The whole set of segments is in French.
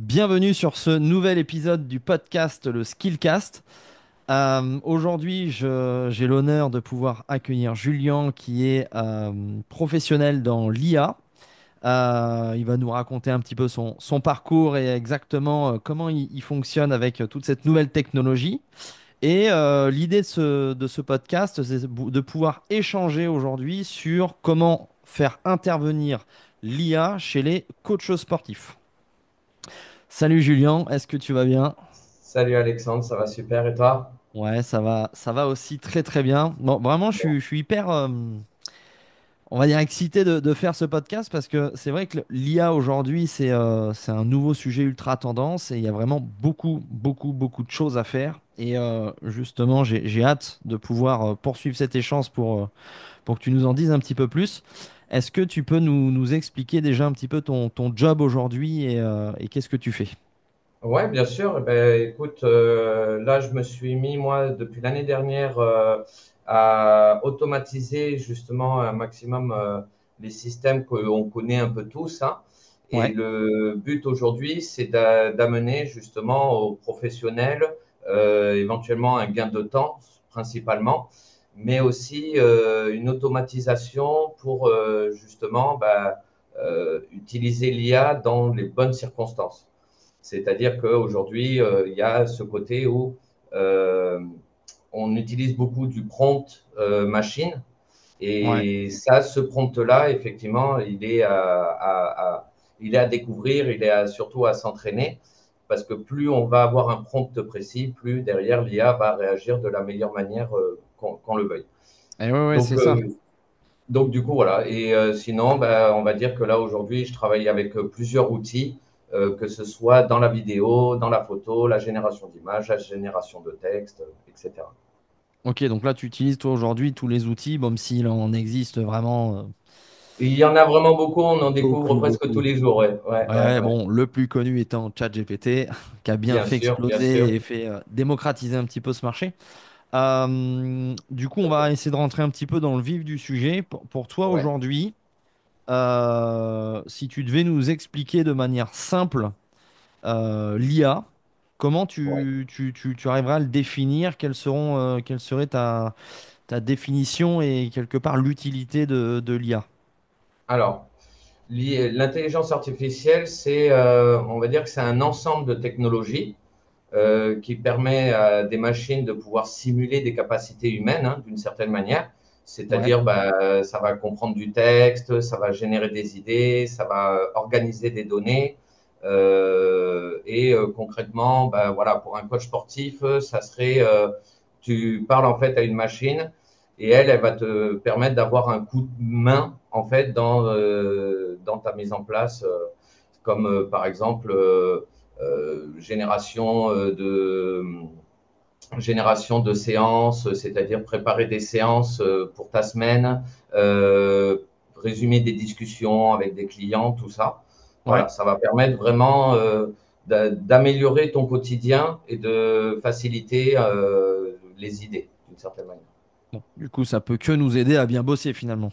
Bienvenue sur ce nouvel épisode du podcast, le Skillcast. Aujourd'hui, j'ai l'honneur de pouvoir accueillir Julien qui est professionnel dans l'IA. Il va nous raconter un petit peu son parcours et exactement comment il fonctionne avec toute cette nouvelle technologie. Et l'idée de ce podcast, c'est de pouvoir échanger aujourd'hui sur comment faire intervenir l'IA chez les coachs sportifs. Salut Julien, est-ce que tu vas bien? Salut Alexandre, ça va super et toi? Ouais, ça va aussi très très bien. Bon, vraiment, Bon. je suis hyper, on va dire, excité de faire ce podcast parce que c'est vrai que l'IA aujourd'hui, c'est un nouveau sujet ultra tendance et il y a vraiment beaucoup de choses à faire. Et justement, j'ai hâte de pouvoir poursuivre cet échange pour que tu nous en dises un petit peu plus. Est-ce que tu peux nous expliquer déjà un petit peu ton job aujourd'hui et qu'est-ce que tu fais? Ouais, bien sûr. Écoute, là, je me suis mis, moi, depuis l'année dernière, à automatiser justement un maximum les systèmes qu'on connaît un peu tous, hein. Et Ouais, le but aujourd'hui, c'est d'amener justement aux professionnels éventuellement un gain de temps, principalement, mais aussi une automatisation pour justement utiliser l'IA dans les bonnes circonstances. C'est-à-dire qu'aujourd'hui, il y a ce côté où euh, on utilise beaucoup du prompt machine. ouais. Et ça, ce prompt-là, effectivement, il est à découvrir, surtout à s'entraîner. Parce que plus on va avoir un prompt précis, plus derrière l'IA va réagir de la meilleure manière qu'on le veuille. Et ouais, ouais, Donc, c'est ça. euh, donc du coup, voilà. Et sinon, on va dire que là, aujourd'hui, je travaille avec plusieurs outils, que ce soit dans la vidéo, dans la photo, la génération d'images, la génération de texte, etc. Ok, donc là, tu utilises toi aujourd'hui tous les outils, bon, s'il en existe vraiment Et il y en a vraiment beaucoup, on en découvre presque tous beaucoup. les jours. Ouais, ouais, ouais, Ouais, ouais. bon, le plus connu étant ChatGPT, qui a bien Bien fait sûr, bien sûr. exploser et fait démocratiser un petit peu ce marché. Du coup, Tout on à fait. va essayer de rentrer un petit peu dans le vif du sujet. Pour toi Ouais, aujourd'hui, si tu devais nous expliquer de manière simple l'IA, comment ouais. tu arriveras à le définir? Quelle serait ta définition et quelque part l'utilité de l'IA? Alors, l'intelligence artificielle, on va dire que c'est un ensemble de technologies qui permet à des machines de pouvoir simuler des capacités humaines, hein, d'une certaine manière. Ouais, C'est-à-dire, ça va comprendre du texte, ça va générer des idées, ça va organiser des données. Concrètement, voilà, pour un coach sportif, ça serait, tu parles en fait à une machine et elle va te permettre d'avoir un coup de main en fait dans ta mise en place, comme par exemple génération génération de séances, c'est-à-dire préparer des séances pour ta semaine, résumer des discussions avec des clients, tout ça. ouais. Voilà, ça va permettre vraiment d'améliorer ton quotidien et de faciliter les idées d'une certaine manière. Bon, du coup, ça peut que nous aider à bien bosser finalement.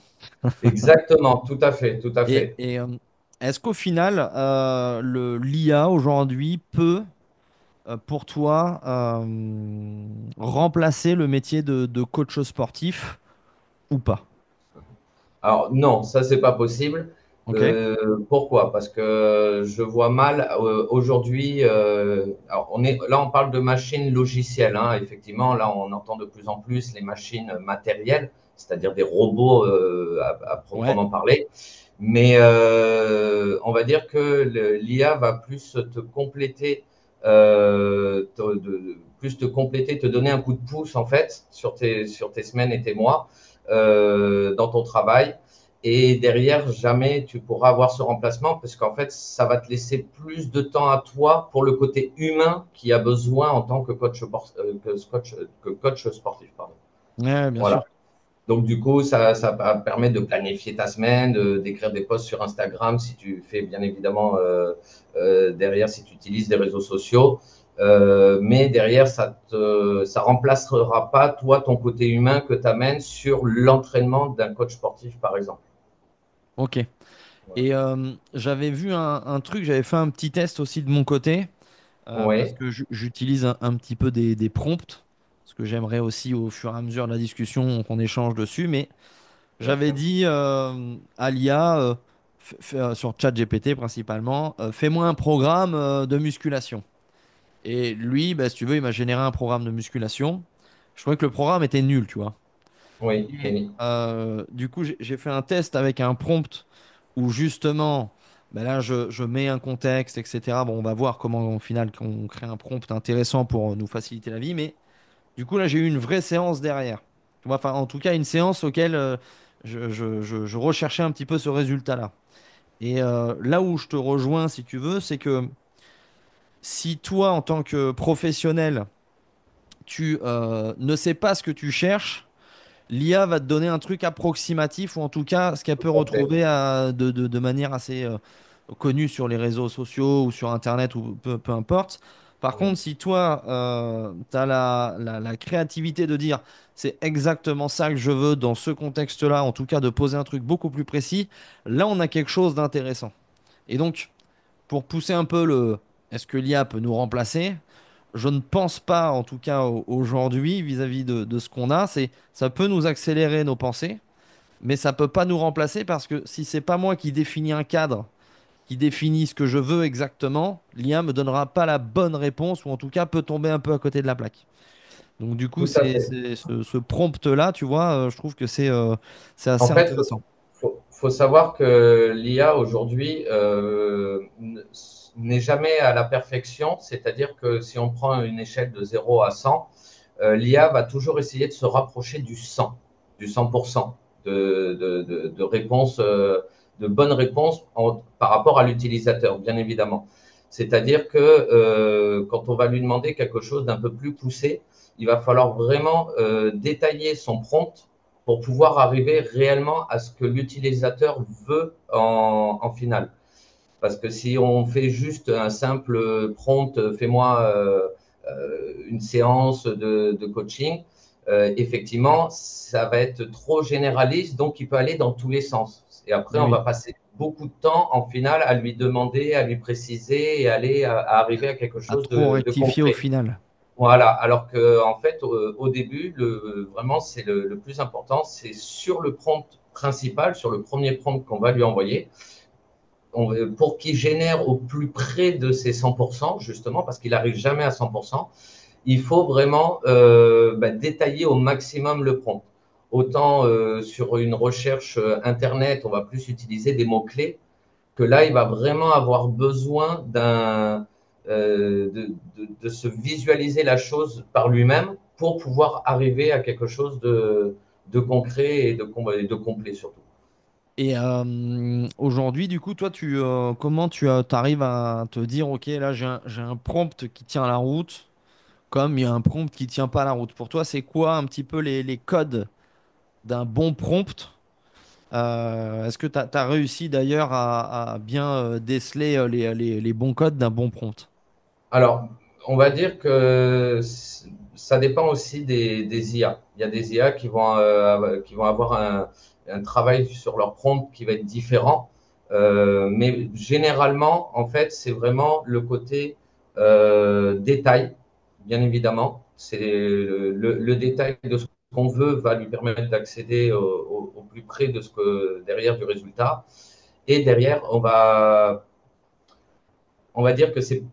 Exactement, tout à fait, tout à fait. Et est-ce qu'au final, l'IA aujourd'hui peut, pour toi, remplacer le métier de coach sportif ou pas? Alors non, ça c'est pas possible. Ok? Pourquoi? Parce que je vois mal aujourd'hui. Alors là, on parle de machines logicielles, hein, effectivement, là, on entend de plus en plus les machines matérielles, c'est-à-dire des robots à Ouais, proprement parler. Mais on va dire que l'IA va plus te compléter, plus te compléter, te donner un coup de pouce en fait sur tes semaines et tes mois dans ton travail. Et derrière, jamais tu pourras avoir ce remplacement parce qu'en fait, ça va te laisser plus de temps à toi pour le côté humain qui a besoin en tant que que coach sportif. Pardon. ouais, bien sûr. Voilà. Donc, du coup, ça va permettre de planifier ta semaine, d'écrire des posts sur Instagram si tu fais bien évidemment derrière, si tu utilises des réseaux sociaux. Mais derrière, ça remplacera pas toi ton côté humain que tu amènes sur l'entraînement d'un coach sportif, par exemple. Ok. Et j'avais vu un truc, j'avais fait un petit test aussi de mon côté, parce Oui, que j'utilise un petit peu des prompts, parce que j'aimerais aussi au fur et à mesure de la discussion qu'on échange dessus, mais bien j'avais sûr. dit à l'IA, sur ChatGPT principalement, fais-moi un programme de musculation. Et lui, bah, si tu veux, il m'a généré un programme de musculation. Je trouvais que le programme était nul, tu vois. Oui, Et oui, du coup, j'ai fait un test avec un prompt où justement, ben là, je mets un contexte, etc. Bon, on va voir comment, au final, on crée un prompt intéressant pour nous faciliter la vie. Mais du coup, là, j'ai eu une vraie séance derrière. Tu vois, enfin, en tout cas, une séance auquel je recherchais un petit peu ce résultat-là. Et là où je te rejoins, si tu veux, c'est que si toi, en tant que professionnel, tu ne sais pas ce que tu cherches, l'IA va te donner un truc approximatif ou en tout cas ce qu'elle peut tout à fait. retrouver de manière assez connue sur les réseaux sociaux ou sur Internet ou peu importe. Par Oui. contre, si toi, tu as la créativité de dire c'est exactement ça que je veux dans ce contexte-là, en tout cas de poser un truc beaucoup plus précis, là on a quelque chose d'intéressant. Et donc, pour pousser un peu le est-ce que l'IA peut nous remplacer? Je ne pense pas, en tout cas aujourd'hui, vis-à-vis de ce qu'on a, ça peut nous accélérer nos pensées, mais ça peut pas nous remplacer parce que si c'est pas moi qui définis un cadre, qui définit ce que je veux exactement, l'IA me donnera pas la bonne réponse ou en tout cas peut tomber un peu à côté de la plaque. Donc du coup, Tout à fait. ce prompt-là, tu vois, je trouve que c'est En assez fait, intéressant. faut savoir que l'IA aujourd'hui n'est jamais à la perfection, c'est-à-dire que si on prend une échelle de 0 à 100, l'IA va toujours essayer de se rapprocher du 100% de réponses, de bonnes réponses par rapport à l'utilisateur, bien évidemment. C'est-à-dire que quand on va lui demander quelque chose d'un peu plus poussé, il va falloir vraiment détailler son prompt pour pouvoir arriver réellement à ce que l'utilisateur veut en finale. Parce que si on fait juste un simple prompt, fais-moi une séance de coaching, effectivement, ça va être trop généraliste, donc il peut aller dans tous les sens. Et après, Mais on va oui, passer beaucoup de temps en finale à lui demander, à lui préciser et aller à arriver à quelque à chose trop de rectifier au concret. final. Voilà, alors que en fait, au début, vraiment, c'est le plus important, c'est sur le prompt principal, sur le premier prompt qu'on va lui envoyer, pour qu'il génère au plus près de ses 100%, justement, parce qu'il n'arrive jamais à 100%, il faut vraiment détailler au maximum le prompt. Autant sur une recherche Internet, on va plus utiliser des mots-clés, que là, il va vraiment avoir besoin de se visualiser la chose par lui-même pour pouvoir arriver à quelque chose de concret et de complet surtout. Et aujourd'hui, du coup, toi, comment t'arrives à te dire, ok, là, j'ai un prompt qui tient la route, comme il y a un prompt qui tient pas la route. Pour toi, c'est quoi un petit peu les codes d'un bon prompt? Est-ce que tu as réussi d'ailleurs à bien déceler les bons codes d'un bon prompt? Alors, on va dire que ça dépend aussi des IA. Il y a des IA qui vont avoir un travail sur leur prompt qui va être différent. Mais généralement, en fait, c'est vraiment le côté détail, bien évidemment. C'est le détail de ce qu'on veut va lui permettre d'accéder au plus près de ce que derrière du résultat. Et derrière, on va dire que c'est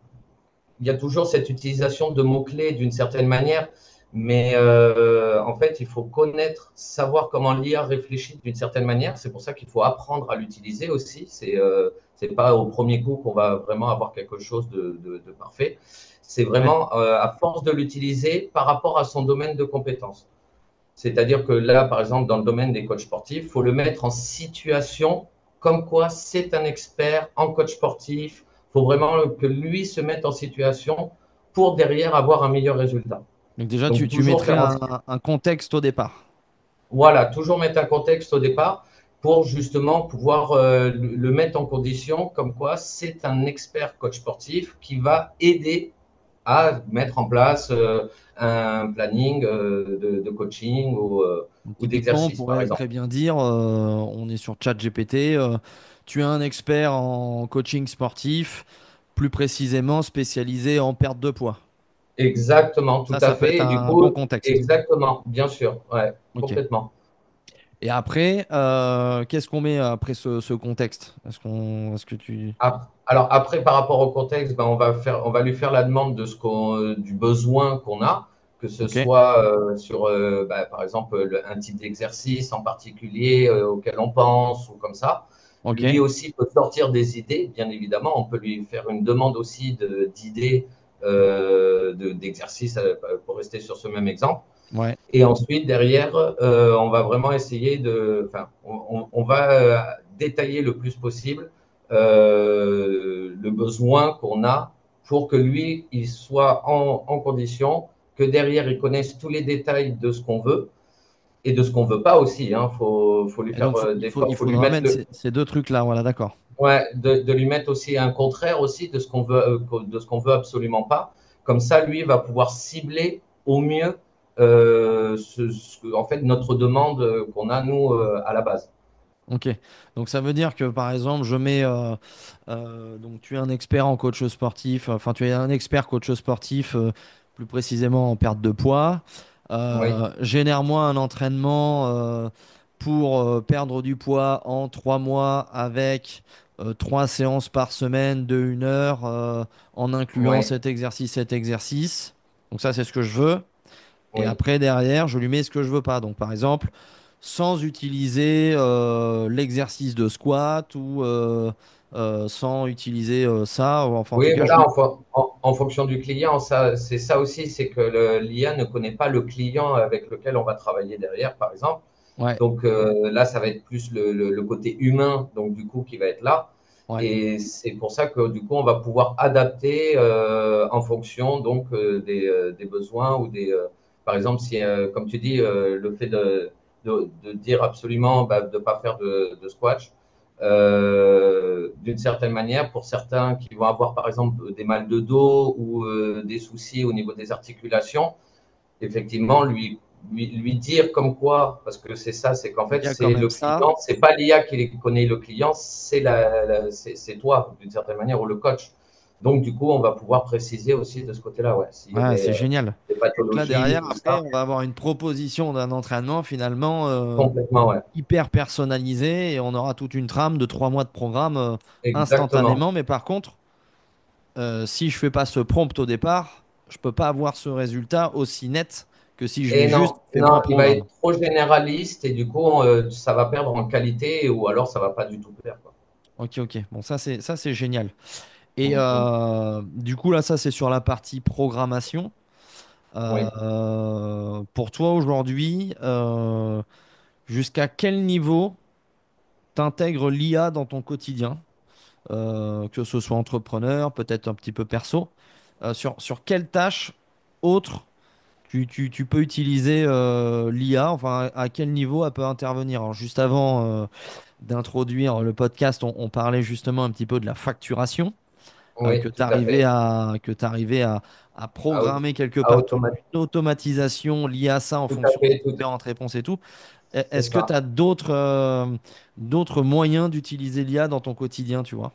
il y a toujours cette utilisation de mots-clés d'une certaine manière, mais en fait, il faut connaître, savoir comment l'IA réfléchit d'une certaine manière. C'est pour ça qu'il faut apprendre à l'utiliser aussi. C'est pas au premier coup qu'on va vraiment avoir quelque chose de parfait. C'est Ouais. vraiment à force de l'utiliser par rapport à son domaine de compétence. C'est-à-dire que là, par exemple, dans le domaine des coachs sportifs, il faut le mettre en situation comme quoi c'est un expert en coach sportif. Il faut vraiment que lui se mette en situation pour derrière avoir un meilleur résultat. Donc déjà, Donc tu toujours mettrais faire en un contexte au départ. voilà, toujours mettre un contexte au départ pour justement pouvoir le mettre en condition comme quoi c'est un expert coach sportif qui va aider à mettre en place un planning de coaching Donc, ou typiquement, on d'exercice, par pourrait exemple. très bien dire, on est sur ChatGPT, tu es un expert en coaching sportif, plus précisément spécialisé en perte de poids. Exactement, tout à Ça peut être fait. Et du un coup, bon contexte. exactement, bien sûr, ouais, Ok. complètement. Et après, qu'est-ce qu'on met après ce contexte? Est-ce que tu... Alors après, par rapport au contexte, ben, on va lui faire la demande du besoin qu'on a, que ce Ok, soit sur, ben, par exemple, un type d'exercice en particulier auquel on pense ou comme ça. ok, Lui aussi peut sortir des idées, bien évidemment. On peut lui faire une demande aussi d'idées d'exercices pour rester sur ce même exemple. ouais. Et ensuite, derrière, on va vraiment essayer enfin, on va détailler le plus possible le besoin qu'on a pour que lui, il soit en condition, que derrière, il connaisse tous les détails de ce qu'on veut et de ce qu'on veut pas aussi. Hein. Faut lui Et faire donc, des fois, il faut lui faudra mettre mettre ces deux trucs-là, voilà, d'accord. ouais, de lui mettre aussi un contraire aussi de ce qu'on veut absolument pas. Comme ça, lui va pouvoir cibler au mieux en fait notre demande qu'on a nous à la base. Ok. Donc ça veut dire que par exemple, je mets donc tu es un expert en coach sportif, enfin tu es un expert coach sportif, plus précisément en perte de poids. Oui, Génère-moi un entraînement pour perdre du poids en 3 mois avec 3 séances par semaine de 1 heure en incluant oui, cet exercice, cet exercice. Donc ça, c'est ce que je veux. Et oui. après, derrière, je lui mets ce que je veux pas. Donc, par exemple, sans utiliser l'exercice de squat ou sans utiliser ça. Ou enfin, en tout Oui, cas, voilà, en fonction du client, ça, c'est ça aussi, c'est que l'IA ne connaît pas le client avec lequel on va travailler derrière, par exemple. ouais, Donc là, ça va être plus le côté humain, donc du coup, qui va être là. ouais. Et c'est pour ça que du coup, on va pouvoir adapter en fonction donc des besoins ou par exemple, si comme tu dis, le fait de dire absolument bah, de ne pas faire de squash, d'une certaine manière, pour certains qui vont avoir par exemple des mal de dos ou des soucis au niveau des articulations, effectivement, lui dire comme quoi, parce que c'est ça, c'est qu'en Il fait, y a quand c'est même le ça. client, c'est pas l'IA qui connaît le client, c'est toi, d'une certaine manière, ou le coach. Donc, du coup, on va pouvoir préciser aussi de ce côté-là, ouais, s'il y a Ouais, c'est génial. des Donc là, pathologies, derrière, tout après, ça, on va avoir une proposition d'un entraînement finalement complètement, ouais. hyper personnalisé et on aura toute une trame de 3 mois de programme Exactement. instantanément. Mais par contre, si je fais pas ce prompt au départ, je peux pas avoir ce résultat aussi net que si je lui Et ai juste non, fais-moi un non, il va programme. être trop généraliste et du coup, ça va perdre en qualité ou alors ça va pas du tout plaire, quoi. Ok, ok. Bon, ça c'est génial. Et Mhm. du coup, là, ça c'est sur la partie programmation. Oui. Pour toi aujourd'hui, jusqu'à quel niveau t'intègres l'IA dans ton quotidien? Que ce soit entrepreneur, peut-être un petit peu perso. Sur quelles tâches autres tu peux utiliser l'IA, enfin à quel niveau elle peut intervenir. Alors, juste avant d'introduire le podcast, on parlait justement un petit peu de la facturation, Oui, que tu tout à arrivais fait. à À, au- programmer quelque à part toute automatiser, une automatisation liée à ça en tout à fonction des fait, différentes réponses et tout. c'est Est-ce que tu ça. as d'autres moyens d'utiliser l'IA dans ton quotidien, tu vois?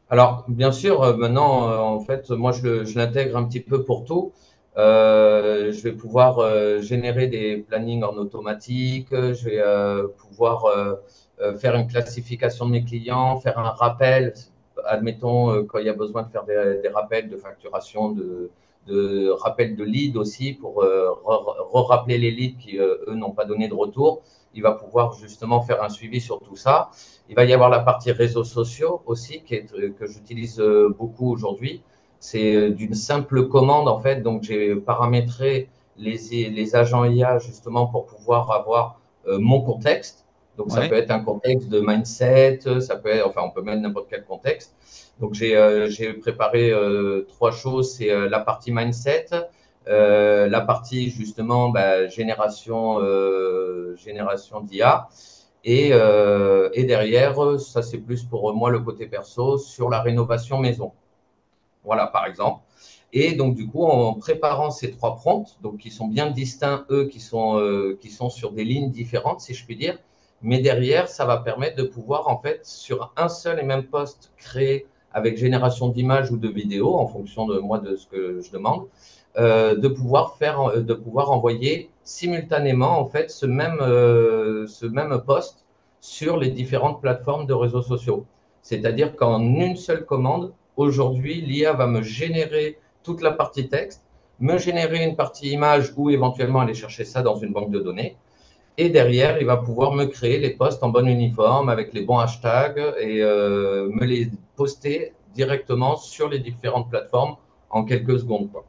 Alors, bien sûr, maintenant, en fait, moi, je l'intègre un petit peu pour tout. Je vais pouvoir générer des plannings en automatique. Je vais pouvoir faire une classification de mes clients, faire un rappel. Admettons, quand il y a besoin de faire des rappels de facturation, de rappels de leads aussi, pour rappeler les leads qui, eux, n'ont pas donné de retour. Il va pouvoir justement faire un suivi sur tout ça. Il va y avoir la partie réseaux sociaux aussi que j'utilise beaucoup aujourd'hui. C'est d'une simple commande en fait. Donc j'ai paramétré les agents IA justement pour pouvoir avoir mon contexte. Donc ça Ouais, peut être un contexte de mindset, ça peut être, enfin on peut mettre n'importe quel contexte. Donc j'ai préparé trois choses. C'est la partie mindset, la partie justement bah, génération d'IA et derrière, ça c'est plus pour moi le côté perso sur la rénovation maison. Voilà, par exemple. Et donc du coup, en préparant ces trois prompts, donc qui sont bien distincts, eux, qui sont sur des lignes différentes, si je puis dire, Mais derrière, ça va permettre de pouvoir, en fait, sur un seul et même post créé avec génération d'images ou de vidéos, en fonction de moi de ce que je demande, de pouvoir envoyer simultanément, en fait, ce même post sur les différentes plateformes de réseaux sociaux. C'est-à-dire qu'en une seule commande, aujourd'hui, l'IA va me générer toute la partie texte, me générer une partie image ou éventuellement aller chercher ça dans une banque de données. Et derrière, il va pouvoir me créer les posts en bon uniforme avec les bons hashtags et me les poster directement sur les différentes plateformes en quelques secondes, quoi.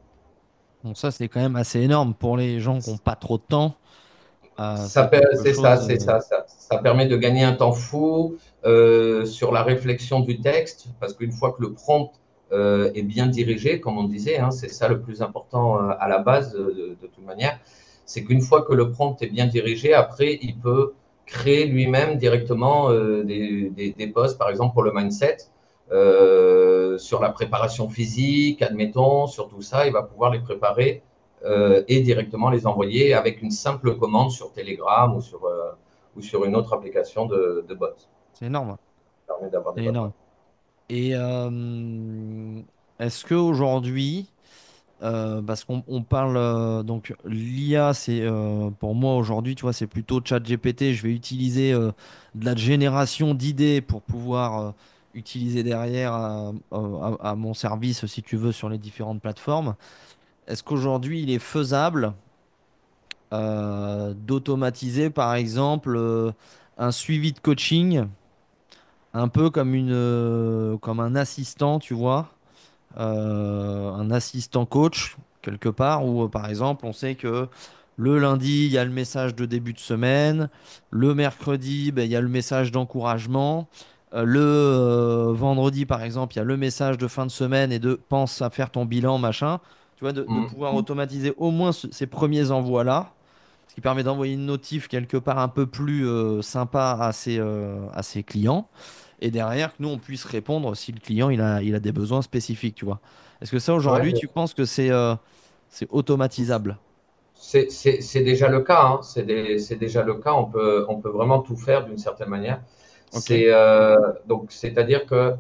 Donc ça, c'est quand même assez énorme pour les gens qui n'ont pas trop de temps. Ça, C'est quelque c'est ça, chose. c'est ça, ça permet de gagner un temps fou sur la réflexion du texte, parce qu'une fois que le prompt est bien dirigé, comme on disait, hein, c'est ça le plus important à la base de toute manière, c'est qu'une fois que le prompt est bien dirigé, après, il peut créer lui-même directement des posts, par exemple pour le mindset, sur la préparation physique, admettons, sur tout ça, il va pouvoir les préparer et directement les envoyer avec une simple commande sur Telegram ou sur une autre application de bot. C'est énorme. Ça permet d'avoir des C'est bots. Ouais. énorme. Et est-ce qu'aujourd'hui, parce qu'on parle donc l'IA, c'est pour moi aujourd'hui, tu vois, c'est plutôt ChatGPT. Je vais utiliser de la génération d'idées pour pouvoir utiliser derrière à mon service, si tu veux, sur les différentes plateformes. Est-ce qu'aujourd'hui, il est faisable d'automatiser, par exemple, un suivi de coaching, un peu comme comme un assistant, tu vois? Un assistant coach quelque part où par exemple on sait que le lundi il y a le message de début de semaine, le mercredi ben, il y a le message d'encouragement, le vendredi par exemple il y a le message de fin de semaine et de pense à faire ton bilan machin, tu vois de pouvoir Mm. automatiser au moins ces premiers envois là. Ce qui permet d'envoyer une notif quelque part un peu plus sympa à ses clients et derrière que nous on puisse répondre si le client il a des besoins spécifiques, tu vois. Est-ce que ça Ouais, aujourd'hui tu penses que c'est automatisable? c'est déjà le cas. Hein. C'est déjà le cas. On peut vraiment tout faire d'une certaine manière. Ok. Donc, c'est-à-dire que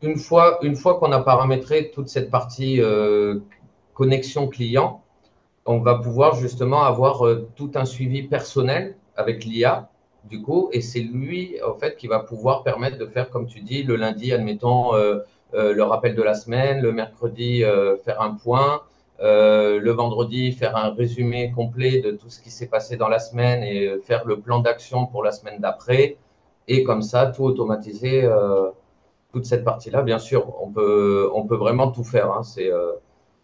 une fois qu'on a paramétré toute cette partie connexion client, on va pouvoir justement avoir tout un suivi personnel avec l'IA, du coup, et c'est lui, en fait, qui va pouvoir permettre de faire, comme tu dis, le lundi, admettons, le rappel de la semaine, le mercredi, faire un point, le vendredi, faire un résumé complet de tout ce qui s'est passé dans la semaine et faire le plan d'action pour la semaine d'après, et comme ça, tout automatiser, toute cette partie-là, bien sûr, on peut vraiment tout faire, hein,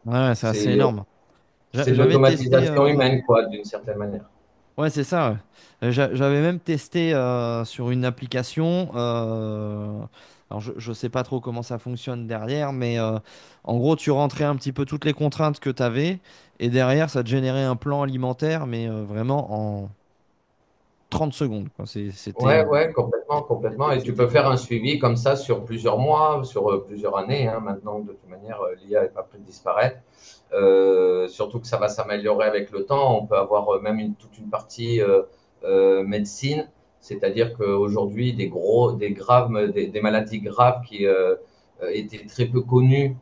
Ouais, c'est assez c'est, énorme. c'est de J'avais testé. l'automatisation humaine, quoi, d'une certaine manière. Ouais, c'est ça. Ouais. J'avais même testé sur une application. Alors, je sais pas trop comment ça fonctionne derrière, mais en gros, tu rentrais un petit peu toutes les contraintes que tu avais, et derrière, ça te générait un plan alimentaire, mais vraiment en 30 secondes, quoi. Ouais, ouais, complètement, complètement. Et tu C'était peux faire un fou. suivi comme ça sur plusieurs mois, sur plusieurs années. Hein. Maintenant, de toute manière, l'IA n'est pas près de disparaître. Surtout que ça va s'améliorer avec le temps. On peut avoir même toute une partie médecine, c'est-à-dire qu'aujourd'hui, des maladies graves qui étaient très peu connues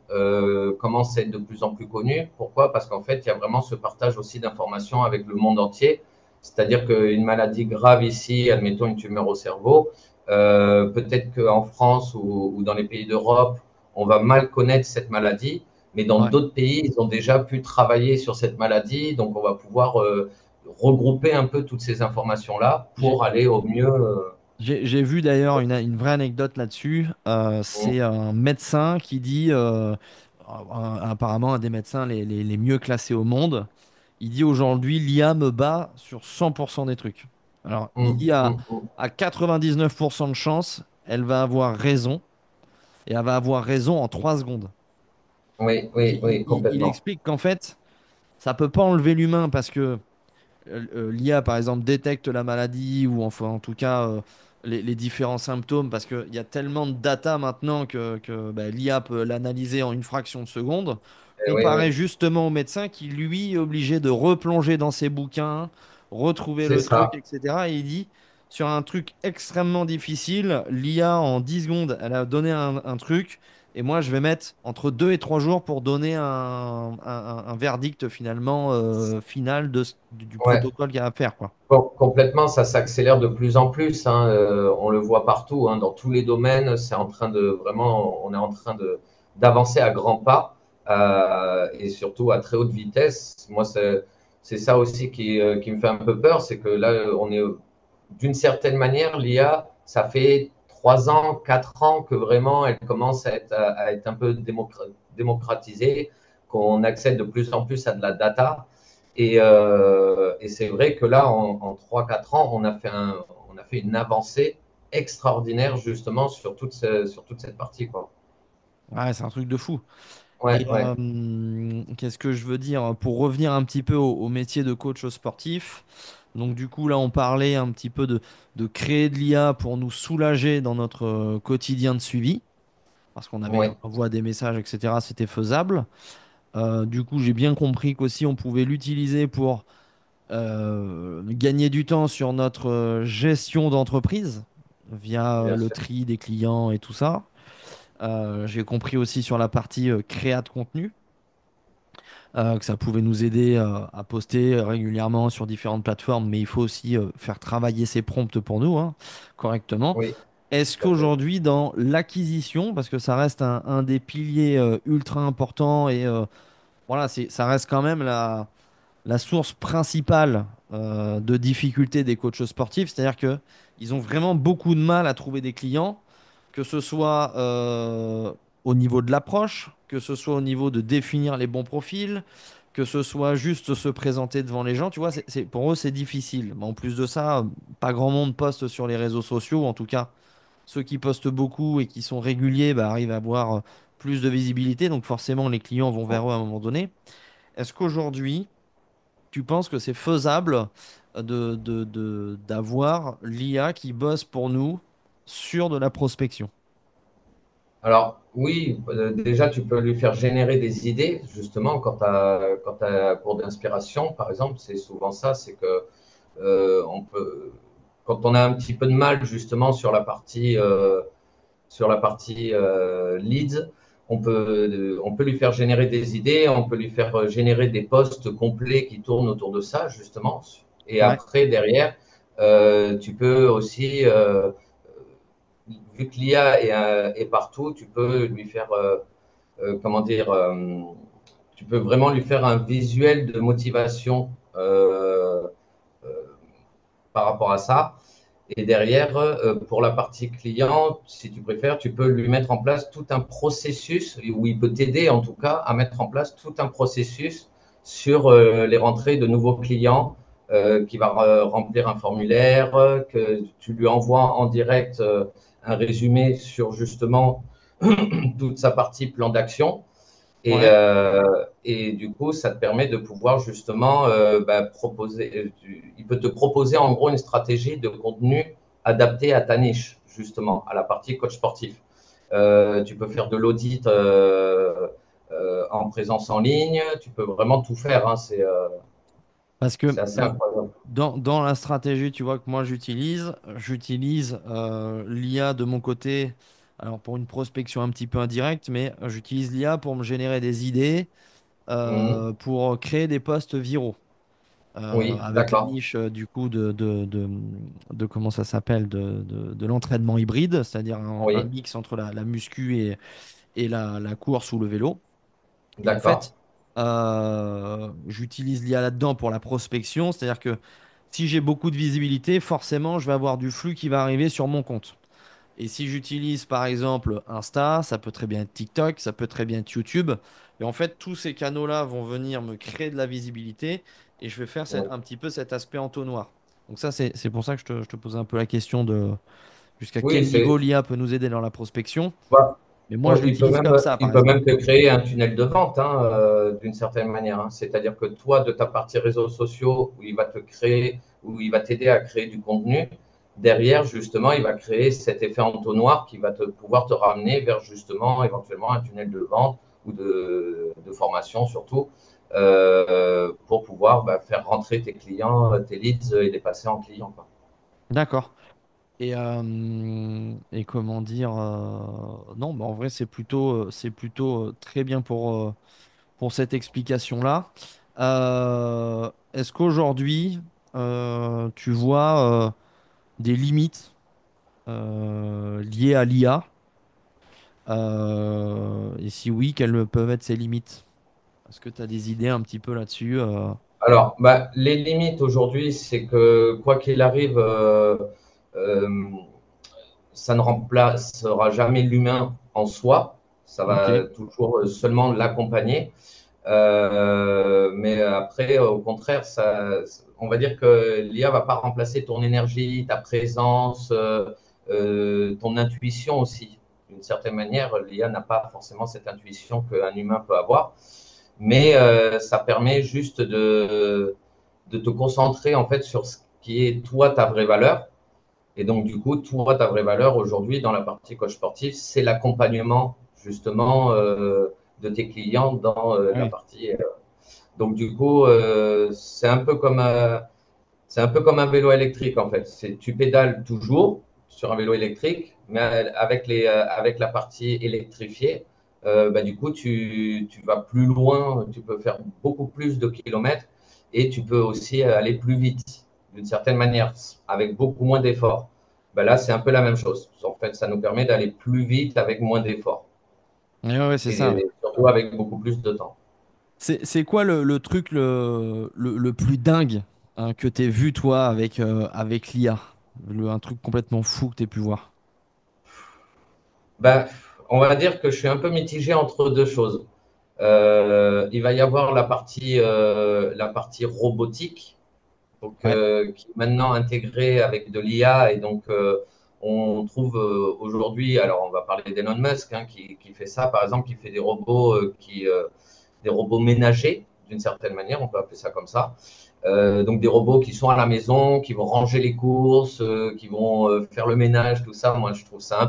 commencent à être de plus en plus connues. Pourquoi? Parce qu'en fait, il y a vraiment ce partage aussi d'informations avec le monde entier. C'est-à-dire qu'une maladie grave ici, admettons une tumeur au cerveau, peut-être qu'en France ou dans les pays d'Europe, on va mal connaître cette maladie, mais dans Ouais. d'autres pays, ils ont déjà pu travailler sur cette maladie, donc on va pouvoir regrouper un peu toutes ces informations-là J'ai pour aller au mieux. j'ai vu d'ailleurs une vraie anecdote là-dessus. C'est un médecin qui dit, apparemment un des médecins les mieux classés au monde, il dit aujourd'hui l'IA me bat sur 100% des trucs. Alors il dit à 99% de chance, elle va avoir raison et elle va avoir raison en 3 secondes. Oui, Donc oui, oui, il complètement. explique qu'en fait, ça peut pas enlever l'humain parce que l'IA, par exemple, détecte la maladie ou enfin, en tout cas, les différents symptômes parce qu'il y a tellement de data maintenant que bah, l'IA peut l'analyser en une fraction de seconde, Oui, comparé oui, justement au médecin qui, lui, est obligé de replonger dans ses bouquins, retrouver c'est le truc, ça. etc. Et il dit, sur un truc extrêmement difficile, l'IA en 10 secondes, elle a donné un truc, et moi je vais mettre entre 2 et 3 jours pour donner un verdict finalement final du Ouais. protocole qu'il y a à faire, quoi. Complètement, ça s'accélère de plus en plus, hein, on le voit partout, hein, dans tous les domaines. C'est en train de vraiment, on est en train de d'avancer à grands pas et surtout à très haute vitesse. Moi, c'est ça aussi qui me fait un peu peur, c'est que là, on est d'une certaine manière, l'IA, ça fait 3 ans, 4 ans que vraiment elle commence à être un peu démocratisée, qu'on accède de plus en plus à de la data. Et c'est vrai que là, en 3-4 ans, on a fait une avancée extraordinaire justement sur toute cette partie, quoi. Ouais, c'est un truc de fou. Ouais, Et ouais, qu'est-ce que je veux dire? Pour revenir un petit peu au métier de coach sportif, donc du coup là on parlait un petit peu de créer de l'IA pour nous soulager dans notre quotidien de suivi, parce qu'on avait ouais, un envoi des messages, etc. C'était faisable. Du coup j'ai bien compris qu'aussi on pouvait l'utiliser pour gagner du temps sur notre gestion d'entreprise via bien le sûr. tri des clients et tout ça. J'ai compris aussi sur la partie créa de contenu que ça pouvait nous aider à poster régulièrement sur différentes plateformes, mais il faut aussi faire travailler ces prompts pour nous, hein, correctement. Oui, Est-ce tout à fait. qu'aujourd'hui, dans l'acquisition, parce que ça reste un des piliers ultra importants et voilà, ça reste quand même la source principale de difficulté des coachs sportifs, c'est-à-dire que ils ont vraiment beaucoup de mal à trouver des clients, que ce soit au niveau de l'approche, que ce soit au niveau de définir les bons profils, que ce soit juste se présenter devant les gens, tu vois, pour eux c'est difficile. Mais en plus de ça, pas grand monde poste sur les réseaux sociaux, en tout cas ceux qui postent beaucoup et qui sont réguliers bah, arrivent à avoir plus de visibilité, donc forcément les clients vont vers eux à un moment donné. Est-ce qu'aujourd'hui, tu penses que c'est faisable d'avoir l'IA qui bosse pour nous sur de la prospection? Alors oui, déjà tu peux lui faire générer des idées justement quand tu as un cours d'inspiration, par exemple, c'est souvent ça, c'est que on peut quand on a un petit peu de mal justement sur la partie leads, on peut lui faire générer des idées, on peut lui faire générer des posts complets qui tournent autour de ça, justement. Et Ouais. après, derrière, tu peux aussi, vu que l'IA est partout, tu peux lui faire, comment dire, tu peux vraiment lui faire un visuel de motivation euh, par rapport à ça. Et derrière, pour la partie client, si tu préfères, tu peux lui mettre en place tout un processus, où il peut t'aider en tout cas à mettre en place tout un processus sur les rentrées de nouveaux clients, qui va remplir un formulaire, que tu lui envoies en direct un résumé sur justement toute sa partie plan d'action. Ouais. Et du coup, ça te permet de pouvoir justement proposer. Il peut te proposer en gros une stratégie de contenu adaptée à ta niche, justement, à la partie coach sportif. Tu peux faire de l'audit en présence en ligne. Tu peux vraiment tout faire, hein. Parce que C'est assez incroyable. dans la stratégie, tu vois, que moi j'utilise l'IA de mon côté, alors pour une prospection un petit peu indirecte, mais j'utilise l'IA pour me générer des idées, Mhm. pour créer des posts viraux. Oui, Avec la d'accord. niche du coup de comment ça s'appelle de l'entraînement hybride, c'est-à-dire un Oui, mix entre la muscu et la course ou le vélo. Et en d'accord. fait, j'utilise l'IA là-dedans pour la prospection, c'est-à-dire que si j'ai beaucoup de visibilité, forcément, je vais avoir du flux qui va arriver sur mon compte. Et si j'utilise par exemple Insta, ça peut très bien être TikTok, ça peut très bien être YouTube. Et en fait, tous ces canaux-là vont venir me créer de la visibilité et je vais faire Oui, un petit peu cet aspect entonnoir. Donc ça, c'est pour ça que je te pose un peu la question de jusqu'à oui, quel niveau l'IA peut nous aider dans la prospection. bah, Mais moi, je l'utilise comme ça, il par peut exemple. même te créer un tunnel de vente, hein, d'une certaine manière, hein. C'est-à-dire que toi, de ta partie réseaux sociaux, où il va te créer, où il va t'aider à créer du contenu, derrière, justement, il va créer cet effet entonnoir qui va pouvoir te ramener vers justement éventuellement un tunnel de vente ou de formation surtout, pour pouvoir faire rentrer tes clients, tes leads et les passer en clients, quoi. D'accord. Et comment dire, non, bah en vrai, c'est plutôt très bien pour cette explication-là. Est-ce qu'aujourd'hui, tu vois des limites liées à l'IA? Et si oui, quelles peuvent être ces limites? Est-ce que tu as des idées un petit peu là-dessus? Alors, bah, les limites aujourd'hui, c'est que quoi qu'il arrive, euh, ça ne remplacera jamais l'humain en soi. Ça Ok. va toujours seulement l'accompagner. Mais après, au contraire, on va dire que l'IA va pas remplacer ton énergie, ta présence, ton intuition aussi. D'une certaine manière, l'IA n'a pas forcément cette intuition qu'un humain peut avoir, mais ça permet juste de te concentrer en fait sur ce qui est toi ta vraie valeur. Et donc du coup, toi ta vraie valeur aujourd'hui dans la partie coach sportif, c'est l'accompagnement justement de tes clients dans Ah la oui. partie. Donc du coup, c'est un peu comme un vélo électrique en fait. Tu pédales toujours sur un vélo électrique, mais avec la partie électrifiée, bah, du coup, tu vas plus loin, tu peux faire beaucoup plus de kilomètres et tu peux aussi aller plus vite d'une certaine manière, avec beaucoup moins d'efforts. Bah, là, c'est un peu la même chose. En fait, ça nous permet d'aller plus vite avec moins d'efforts Ouais, ouais, c'est ça. Ouais. et surtout avec beaucoup plus de temps. C'est quoi le truc le plus dingue hein, que t'aies vu toi avec l'IA? Un truc complètement fou que t'aies pu voir. Ben, on va dire que je suis un peu mitigé entre deux choses. Il va y avoir la partie robotique, donc, Ouais. qui est maintenant intégrée avec de l'IA. Et donc, on trouve aujourd'hui, alors on va parler d'Elon Musk, hein, qui fait ça, par exemple, qui fait des robots, des robots ménagers, d'une certaine manière, on peut appeler ça comme ça. Donc des robots qui sont à la maison, qui vont ranger les courses, qui vont faire le ménage, tout ça. Moi, je trouve ça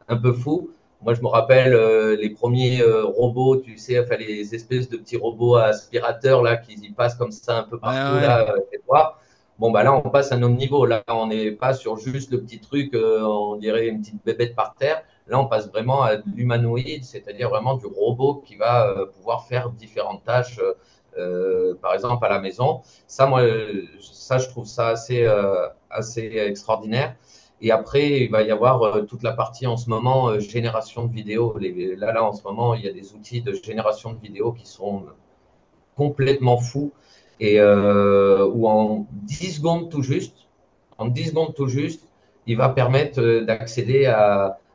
un peu fou. Moi, je me rappelle les premiers robots, tu sais, enfin les espèces de petits robots aspirateurs là, qui y passent comme ça un peu Ouais, partout ouais. là, chez toi. Bon, bah là, on passe à un autre niveau. Là, on n'est pas sur juste le petit truc, on dirait une petite bébête par terre. Là, on passe vraiment à de l'humanoïde, c'est-à-dire vraiment du robot qui va pouvoir faire différentes tâches, par exemple à la maison. Ça, moi, ça, je trouve ça assez extraordinaire. Et après, il va y avoir toute la partie en ce moment génération de vidéos. Là, en ce moment, il y a des outils de génération de vidéos qui sont complètement fous et où en 10 secondes tout juste, il va permettre d'accéder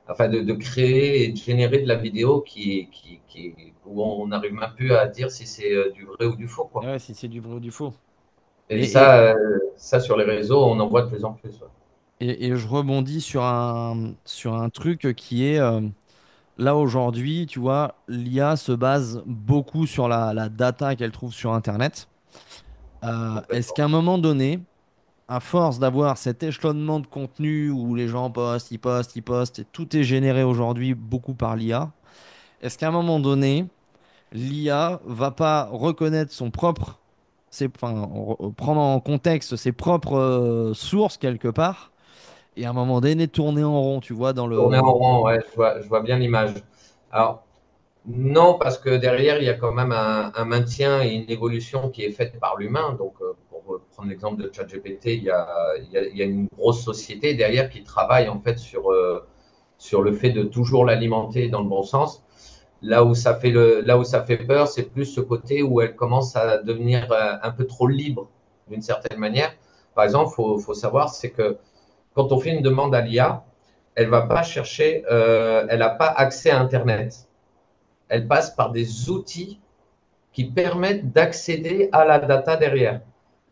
enfin de créer et de générer de la vidéo où on n'arrive même plus à dire si c'est du vrai ou du faux, quoi. Ouais, si c'est du vrai ou du faux. Et Et, et, ça sur les réseaux, on en voit de plus en plus. Ouais. et je rebondis sur un truc qui est là aujourd'hui, tu vois, l'IA se base beaucoup sur la data qu'elle trouve sur Internet. Est-ce Complètement. qu'à un moment donné, à force d'avoir cet échelonnement de contenu où les gens postent, ils postent, et tout est généré aujourd'hui beaucoup par l'IA, est-ce qu'à un moment donné, l'IA va pas reconnaître enfin, prendre en contexte ses propres sources quelque part, et à un moment donné tourner en rond, tu vois, dans Tourner en le... rond, ouais, je vois bien l'image. Alors, non, parce que derrière, il y a quand même un maintien et une évolution qui est faite par l'humain. Donc, pour prendre l'exemple de ChatGPT, il y a une grosse société derrière qui travaille en fait sur le fait de toujours l'alimenter dans le bon sens. Là où ça fait peur, c'est plus ce côté où elle commence à devenir un peu trop libre d'une certaine manière. Par exemple, faut savoir, c'est que quand on fait une demande à l'IA, elle va pas chercher, elle n'a pas accès à Internet. Elle passe par des outils qui permettent d'accéder à la data derrière.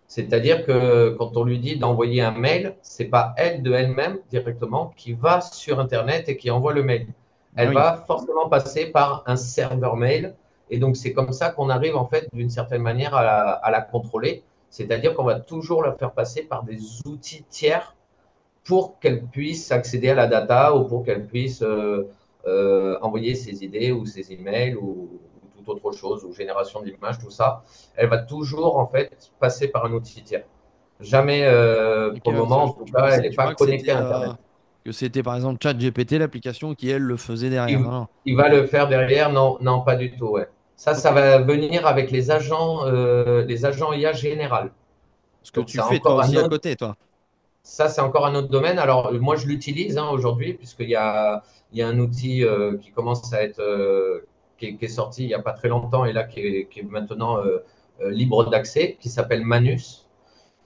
C'est-à-dire que quand on lui dit d'envoyer un mail, c'est pas elle de elle-même directement qui va sur Internet et qui envoie le mail. Ah Elle oui. va forcément passer par un serveur mail. Et donc, c'est comme ça qu'on arrive, en fait, d'une certaine manière, à la contrôler. C'est-à-dire qu'on va toujours la faire passer par des outils tiers pour qu'elle puisse accéder à la data ou pour qu'elle puisse envoyer ses idées ou ses emails ou toute autre chose, ou génération d'images, tout ça. Elle va toujours en fait passer par un outil tiers. Jamais, Ok, pour le moment, en tout je cas, elle pensais, n'est tu pas vois, connectée à Internet. que c'était par exemple ChatGPT, l'application qui, elle, le faisait derrière. Non, Il, non. il va Ok. le faire derrière? Non, non, pas du tout. Ouais. Ça Ok. va venir avec les agents IA général. Ce que Donc, tu fais toi aussi à côté, toi. ça, c'est encore un autre domaine. Alors, moi, je l'utilise aujourd'hui, il y a un outil qui commence à être, qui est sorti il n'y a pas très longtemps et là, qui est maintenant libre d'accès, qui s'appelle Manus.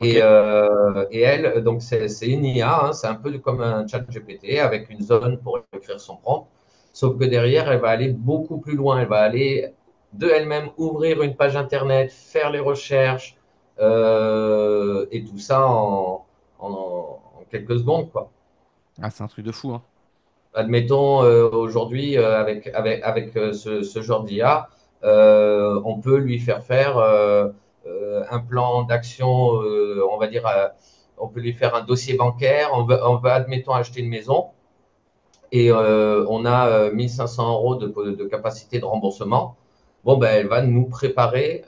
Ok. Et elle, donc, c'est une IA, hein, c'est un peu comme un chat GPT avec une zone pour écrire son prompt. Sauf que derrière, elle va aller beaucoup plus loin. Elle va aller de elle-même ouvrir une page Internet, faire les recherches, et tout ça en quelques secondes, quoi. Ah, c'est un truc de fou, hein. Admettons, aujourd'hui, avec ce genre d'IA, on peut lui faire un plan d'action, on va dire, on peut lui faire un dossier bancaire, admettons, acheter une maison et on a 1500 euros de capacité de remboursement. Bon, ben, elle va nous préparer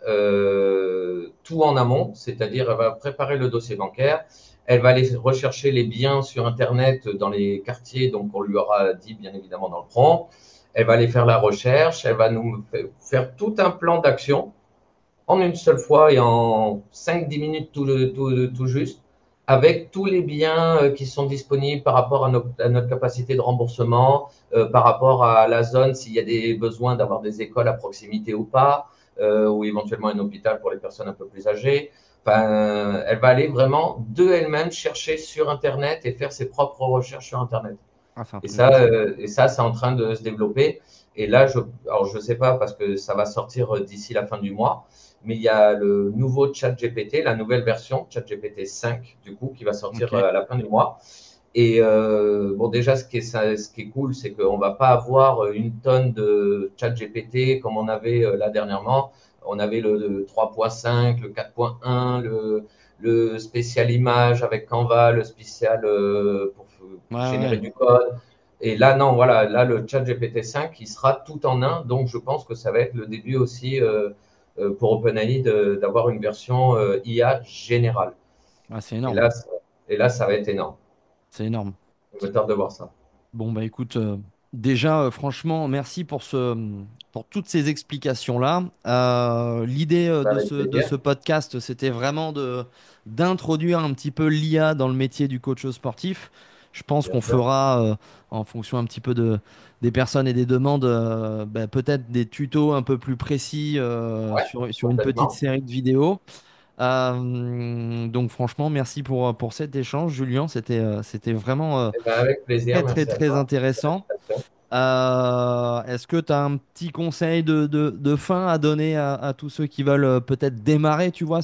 tout en amont, c'est-à-dire elle va préparer le dossier bancaire, elle va aller rechercher les biens sur Internet dans les quartiers, donc on lui aura dit bien évidemment dans le prompt. Elle va aller faire la recherche, elle va nous faire tout un plan d'action en une seule fois et en 5-10 minutes tout juste, avec tous les biens qui sont disponibles par rapport à notre capacité de remboursement, par rapport à la zone, s'il y a des besoins d'avoir des écoles à proximité ou pas, ou éventuellement un hôpital pour les personnes un peu plus âgées. Enfin, elle va aller vraiment de elle-même chercher sur Internet et faire ses propres recherches sur Internet. Ah, c'est un truc de fou. Et ça, c'est en train de se développer. Et là, alors je sais pas parce que ça va sortir d'ici la fin du mois, mais il y a le nouveau ChatGPT, la nouvelle version ChatGPT 5 du coup qui va sortir Ok. à la fin du mois. Et bon, déjà, ce qui est cool, c'est qu'on va pas avoir une tonne de ChatGPT comme on avait là dernièrement. On avait le 3.5, le 4.1, le spécial image avec Canva, le spécial pour Ouais, générer ouais. du code. Et là, non, voilà, là, le chat GPT-5, il sera tout en un. Donc, je pense que ça va être le début aussi pour OpenAI d'avoir une version IA générale. Ah, c'est Et énorme. là, ça va être énorme. C'est énorme. Je me tarde de voir ça. Bon, bah écoute, déjà, franchement, merci pour toutes ces explications-là. L'idée Bah, de avec de plaisir, ce podcast, c'était vraiment d'introduire un petit peu l'IA dans le métier du coach sportif. Je pense bien qu'on sûr. fera, en fonction un petit peu des personnes et des demandes, bah, peut-être des tutos un peu plus précis Ouais, sur une petite complètement. série de vidéos. Donc franchement, merci pour cet échange, Julien. C'était vraiment Eh ben, avec plaisir, très très merci à très toi. intéressant. Félicitations. Est-ce que tu as un petit conseil de fin à donner à tous ceux qui veulent peut-être démarrer, tu vois,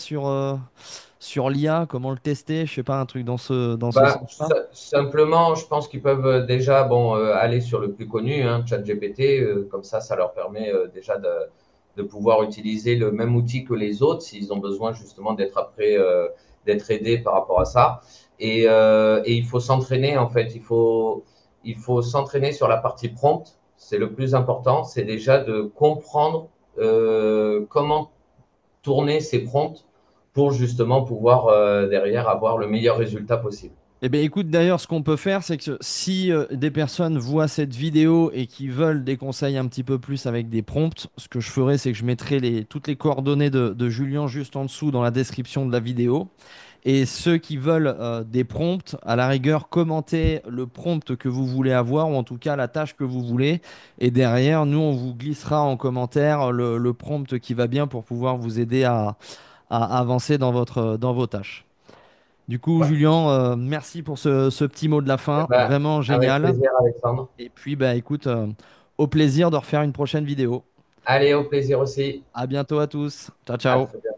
sur l'IA, comment le tester, je sais pas, un truc dans ce Bah, sens-là? simplement, je pense qu'ils peuvent déjà bon, aller sur le plus connu, hein, ChatGPT, comme ça leur permet déjà de pouvoir utiliser le même outil que les autres s'ils ont besoin justement d'être aidés par rapport à ça. Et il faut s'entraîner en fait, il faut s'entraîner sur la partie prompt. C'est le plus important, c'est déjà de comprendre comment tourner ces prompts pour justement pouvoir derrière avoir le meilleur résultat possible. Eh bien, écoute, d'ailleurs, ce qu'on peut faire, c'est que si des personnes voient cette vidéo et qui veulent des conseils un petit peu plus avec des prompts, ce que je ferai, c'est que je mettrai toutes les coordonnées de Julien juste en dessous dans la description de la vidéo. Et ceux qui veulent des prompts, à la rigueur, commentez le prompt que vous voulez avoir, ou en tout cas la tâche que vous voulez. Et derrière, nous, on vous glissera en commentaire le prompt qui va bien pour pouvoir vous aider à avancer dans vos tâches. Du coup, Ouais. Julien, merci pour ce petit mot de la Eh fin, ben, vraiment avec génial. plaisir, Alexandre. Et puis, bah, écoute, au plaisir de refaire une prochaine vidéo. Allez, au plaisir aussi. À bientôt à tous. Ciao, À ciao. très bientôt.